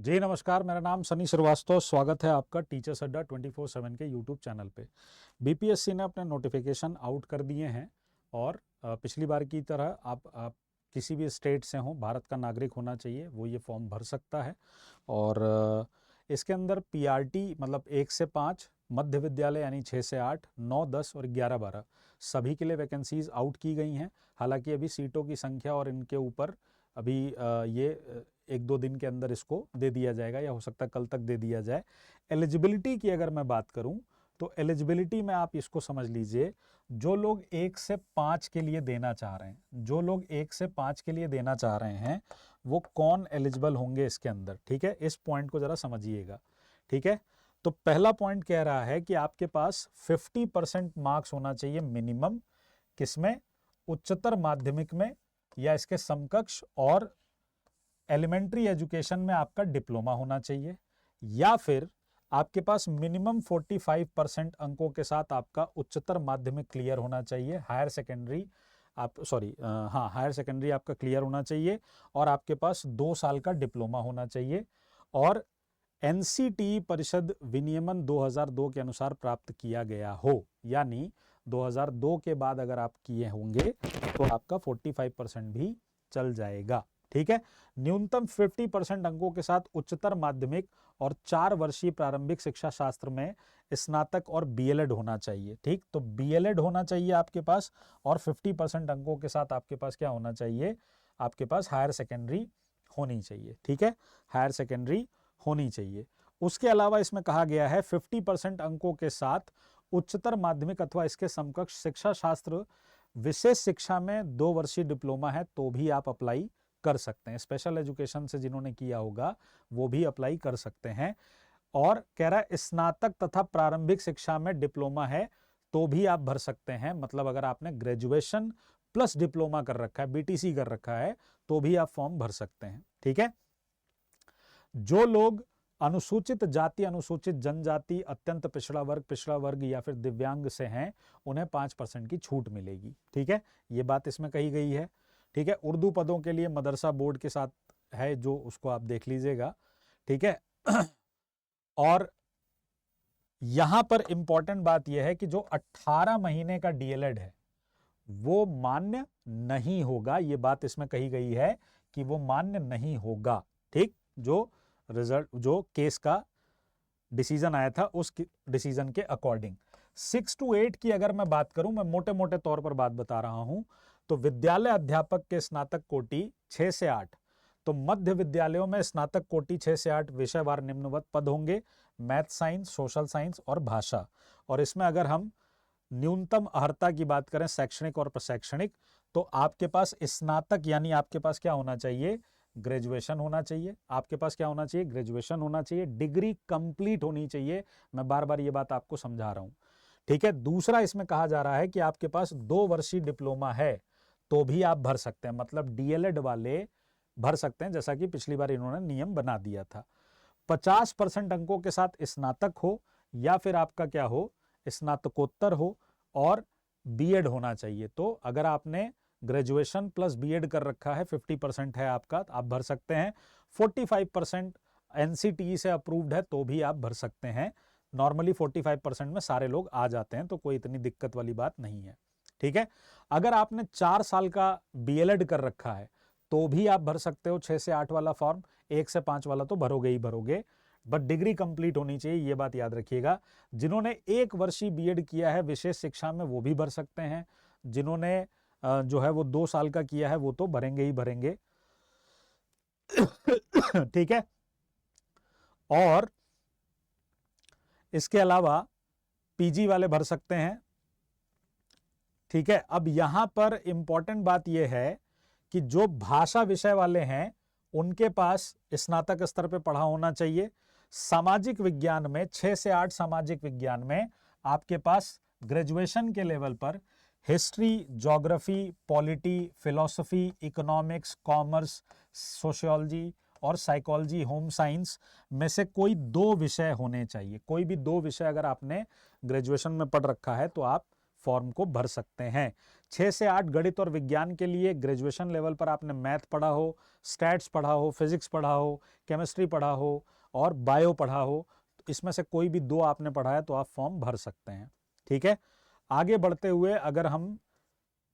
जी नमस्कार, मेरा नाम सनी श्रीवास्तव। स्वागत है आपका टीचर्स अड्डा 24/7 के यूट्यूब चैनल पे। बीपीएससी ने अपने नोटिफिकेशन आउट कर दिए हैं और पिछली बार की तरह आप किसी भी स्टेट से हों, भारत का नागरिक होना चाहिए, वो ये फॉर्म भर सकता है। और इसके अंदर पीआरटी मतलब 1 से 5, मध्य विद्यालय यानी 6 से 8, 9, 10 और 11-12 सभी के लिए वैकेंसीज आउट की गई हैं। हालांकि अभी सीटों की संख्या और इनके ऊपर अभी ये 1-2 दिन के अंदर इसको दे दिया जाएगा या हो सकता है कल तक दे दिया जाए। एलिजिबिलिटी की अगर मैं बात करूं तो एलिजिबिलिटी में आप इसको समझ लीजिए, जो लोग 1 से 5 के लिए देना चाह रहे हैं, जो लोग 1 से 5 के लिए देना चाह रहे हैं वो कौन एलिजिबल होंगे इसके अंदर। ठीक है, इस पॉइंट को जरा समझिएगा। ठीक है, तो पहला पॉइंट कह रहा है कि आपके पास 50% मार्क्स होना चाहिए मिनिमम, किसमें, उच्चतर माध्यमिक में या इसके समकक्ष, और एलिमेंट्री एजुकेशन में आपका डिप्लोमा होना चाहिए, या फिर आपके पास मिनिमम 45% अंकों के साथ आपका उच्चतर माध्यमिक क्लियर होना चाहिए। हायर सेकेंडरी हायर सेकेंडरी आपका क्लियर होना चाहिए और आपके पास 2 साल का डिप्लोमा होना चाहिए और एनसीटी परिषद विनियमन 2002 के अनुसार प्राप्त किया गया हो, यानी 2002 के बाद अगर आप किए होंगे तो आपका 45% भी चल जाएगा। ठीक है, न्यूनतम 50% अंकों के साथ उच्चतर माध्यमिक और 4 वर्षीय प्रारंभिक शिक्षा शास्त्र में स्नातक और बीएलएड होना चाहिए। ठीक, तो बीएलएड होना चाहिए आपके पास और 50% अंकों के साथ आपके पास क्या होना चाहिए, आपके पास हायर सेकेंडरी होनी चाहिए। ठीक है, हायर सेकेंडरी होनी चाहिए। उसके अलावा इसमें कहा गया है 50% अंकों के साथ उच्चतर माध्यमिक अथवा इसके समकक्ष शिक्षा शास्त्र विशेष शिक्षा में 2 वर्षीय डिप्लोमा है तो भी आप अप्लाई कर सकते हैं। स्पेशल एजुकेशन से जिन्होंने किया होगा वो भी अप्लाई कर सकते हैं। और कह रहा है स्नातक तथा प्रारंभिक शिक्षा में डिप्लोमा है तो भी आप भर सकते हैं। मतलब अगर आपने ग्रेजुएशन प्लस डिप्लोमा कर रखा है, बीटीसी कर रखा है, तो भी आप फॉर्म भर सकते हैं। ठीक है, जो लोग अनुसूचित जाति, अनुसूचित जनजाति, अत्यंत पिछड़ा वर्ग या फिर दिव्यांग से हैं, उन्हें 5% की छूट मिलेगी। ठीक है, ये बात इसमें कही गई है। ठीक है, उर्दू पदों के लिए मदरसा बोर्ड के साथ है, जो उसको आप देख लीजिएगा। ठीक है, और यहां पर इंपॉर्टेंट बात यह है कि जो 18 महीने का डीएलएड है वो मान्य नहीं होगा। ये बात इसमें कही गई है कि वो मान्य नहीं होगा। ठीक, जो रिजल्ट, जो केस का डिसीजन आया था उस डिसीजन के अकॉर्डिंग। 6 to 8 की अगर मैं बात करूं, मैं मोटे मोटे तौर पर बात बता रहा हूं, तो विद्यालय अध्यापक के स्नातक कोटि 6 से 8, तो मध्य विद्यालयों में स्नातक कोटि 6 से 8 विषयवार निम्नवत पद होंगे, मैथ, साइंस, सोशल साइंस और भाषा। और इसमें अगर हम न्यूनतम अर्हता की बात करें, शैक्षणिक और प्रशैक्षणिक, तो आपके पास स्नातक यानी आपके पास क्या होना चाहिए, ग्रेजुएशन होना चाहिए। आपके पास क्या होना चाहिए, ग्रेजुएशन होना चाहिए, डिग्री कंप्लीट होनी चाहिए। मैं बार बार ये बात आपको समझा रहा हूं। ठीक है, दूसरा इसमें कहा जा रहा है कि आपके पास 2 वर्षीय डिप्लोमा है तो भी आप भर सकते हैं। मतलब डीएलएड वाले भर सकते हैं, जैसा कि पिछली बार इन्होंने नियम बना दिया था। 50% अंकों के साथ स्नातक हो या फिर आपका क्या हो, स्नातकोत्तर हो, और बीएड होना चाहिए। तो अगर आपने ग्रेजुएशन प्लस बीएड कर रखा है, 50% है आपका, तो आप भर सकते हैं। 45% एनसीटीई से अप्रूव्ड है तो भी आप भर सकते हैं। नॉर्मली 45% में सारे लोग आ जाते हैं, तो कोई इतनी दिक्कत वाली बात नहीं है। ठीक है, अगर आपने 4 साल का बीएलएड कर रखा है तो भी आप भर सकते हो 6 से 8 वाला फॉर्म। 1 से 5 वाला तो भरोगे ही भरोगे, बट डिग्री कंप्लीट होनी चाहिए, ये बात याद रखिएगा। जिन्होंने 1 वर्षीय बीएड किया है विशेष शिक्षा में वो भी भर सकते हैं। जिन्होंने जो है वो 2 साल का किया है वो तो भरेंगे ही भरेंगे। ठीक है, और इसके अलावा पीजी वाले भर सकते हैं। ठीक है, अब यहां पर इंपॉर्टेंट बात यह है कि जो भाषा विषय वाले हैं उनके पास स्नातक स्तर पे पढ़ा होना चाहिए। सामाजिक विज्ञान में 6 से 8 सामाजिक विज्ञान में आपके पास ग्रेजुएशन के लेवल पर history, geography, polity, philosophy, economics, commerce, sociology और साइकोलॉजी, होम साइंस में से कोई 2 विषय होने चाहिए। कोई भी 2 विषय अगर आपने ग्रेजुएशन में पढ़ रखा है तो आप फॉर्म को भर सकते हैं। 6 से 8 गणित और विज्ञान के लिए ग्रेजुएशन लेवल पर आपने मैथ पढ़ा हो, स्टैट्स पढ़ा हो, फिजिक्स पढ़ा हो, केमिस्ट्री पढ़ा हो और बायो पढ़ा हो, तो इसमें से कोई भी 2 आपने पढ़ा है तो आप फॉर्म भर सकते हैं। ठीक है, आगे बढ़ते हुए अगर हम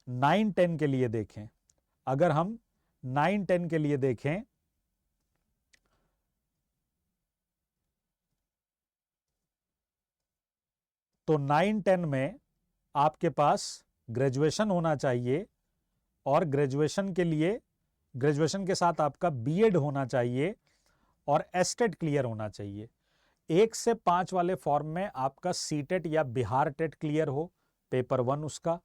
9-10 के लिए देखें, अगर हम 9-10 के लिए देखें तो 9-10 में आपके पास ग्रेजुएशन होना चाहिए और ग्रेजुएशन के लिए, ग्रेजुएशन के साथ आपका बीएड होना चाहिए और एस्टेट क्लियर होना चाहिए। 1 से 5 वाले फॉर्म में आपका सीटेट या बिहार टेट क्लियर हो, पेपर 1 उसका।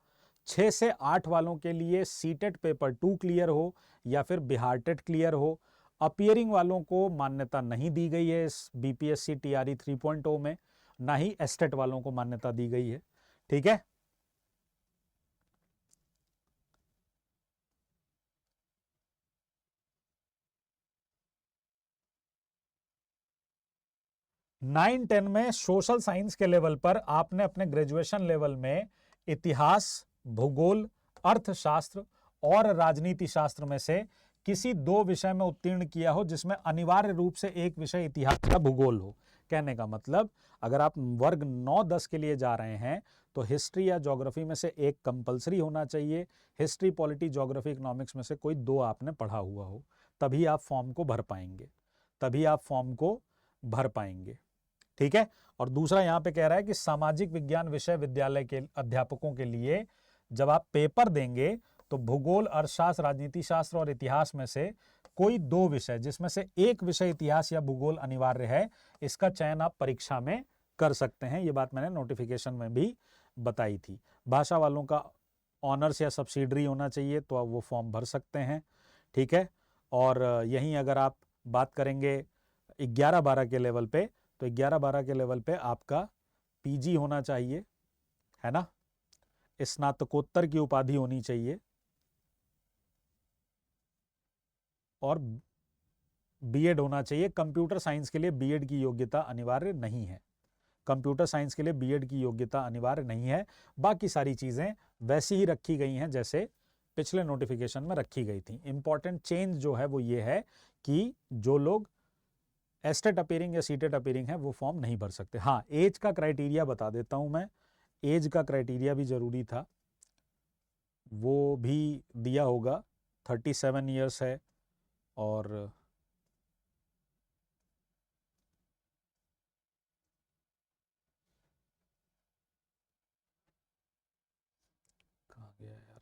6 से 8 वालों के लिए सीटेट पेपर 2 क्लियर हो या फिर बिहार टेट क्लियर हो। अपियरिंग वालों को मान्यता नहीं दी गई है इस बीपीएससी टीआरई 3.0 में, ना ही एस्टेट वालों को मान्यता दी गई है। ठीक है, नाइन टेन में सोशल साइंस के लेवल पर आपने अपने ग्रेजुएशन लेवल में इतिहास, भूगोल, अर्थशास्त्र और राजनीति शास्त्र में से किसी 2 विषय में उत्तीर्ण किया हो जिसमें अनिवार्य रूप से एक विषय इतिहास या भूगोल हो। कहने का मतलब, अगर आप वर्ग 9-10 के लिए जा रहे हैं तो हिस्ट्री या ज्योग्राफी में से एक कंपलसरी होना चाहिए। हिस्ट्री, पॉलिटी, ज्योग्राफी, इकोनॉमिक्स में से कोई 2 आपने पढ़ा हुआ हो, तभी आप फॉर्म को भर पाएंगे, तभी आप फॉर्म को भर पाएंगे। ठीक है, और दूसरा यहां पे कह रहा है कि सामाजिक विज्ञान विषय विद्यालय के अध्यापकों के लिए जब आप पेपर देंगे तो भूगोल, अर्थशास्त्र, राजनीति शास्त्र और इतिहास में से कोई 2 विषय, जिसमें से एक विषय इतिहास या भूगोल अनिवार्य है, इसका चयन आप परीक्षा में कर सकते हैं। ये बात मैंने नोटिफिकेशन में भी बताई थी। भाषा वालों का ऑनर्स या सब्सिडरी होना चाहिए तो आप वो फॉर्म भर सकते हैं। ठीक है, और यहीं अगर आप बात करेंगे 11-12 के लेवल पे, तो 11-12 के लेवल पे आपका पीजी होना चाहिए, है ना, स्नातकोत्तर की उपाधि होनी चाहिए और बीएड होना चाहिए। कंप्यूटर साइंस के लिए बीएड की योग्यता अनिवार्य नहीं है, कंप्यूटर साइंस के लिए बीएड की योग्यता अनिवार्य नहीं है। बाकी सारी चीज़ें वैसी ही रखी गई हैं जैसे पिछले नोटिफिकेशन में रखी गई थी। इंपॉर्टेंट चेंज जो है वो ये है कि जो लोग एस्टेट अपीयरिंग या सीटेट अपीयरिंग है वो फॉर्म नहीं भर सकते। हाँ, एज का क्राइटेरिया बता देता हूं मैं, एज का क्राइटेरिया भी जरूरी था, वो भी दिया होगा। 37 ईयर्स है और कहाँ गया यार,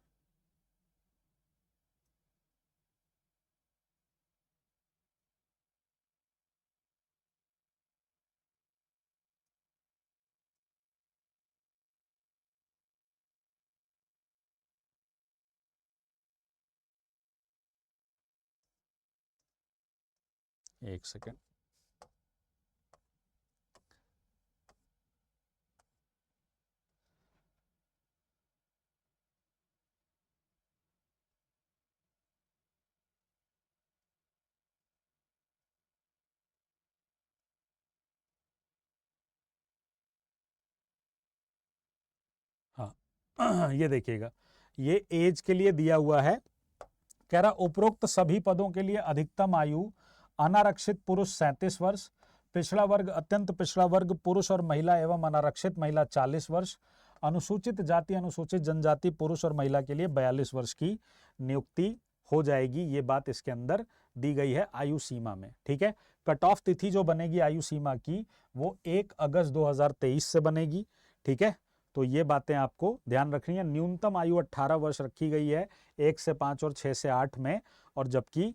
एक सेकेंड। हाँ ये देखिएगा, ये एज के लिए दिया हुआ है। कह रहा उपरोक्त सभी पदों के लिए अधिकतम आयु अनारक्षित पुरुष 37 वर्ष, पिछड़ा वर्ग, अत्यंत पिछड़ा वर्ग पुरुष और महिला एवं अनारक्षित महिला 40 वर्ष, अनुसूचित जाति, अनुसूचित जनजाति पुरुष और महिला के लिए 42 वर्ष की नियुक्ति हो जाएगी। ये बात इसके अंदर दी गई है आयु सीमा में। ठीक है, कट ऑफ तिथि जो बनेगी आयु सीमा की वो 1 अगस्त 2023 से बनेगी। ठीक है, तो ये बातें आपको ध्यान रखनी है। न्यूनतम आयु 18 वर्ष रखी गई है 1 से 5 और 6 से 8 में, और जबकि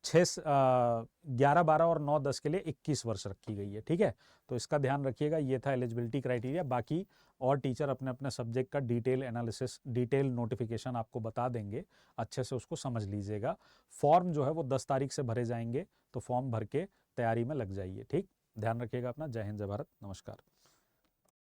11-12 और 9-10 के लिए 21 वर्ष रखी गई है। ठीक है, तो इसका ध्यान रखिएगा। ये था एलिजिबिलिटी क्राइटेरिया। बाकी और टीचर अपने अपने सब्जेक्ट का डिटेल एनालिसिस, डिटेल नोटिफिकेशन आपको बता देंगे, अच्छे से उसको समझ लीजिएगा। फॉर्म जो है वो 10 तारीख से भरे जाएंगे, तो फॉर्म भर के तैयारी में लग जाइए। ठीक, ध्यान रखिएगा अपना। जय हिंद, जय भारत, नमस्कार।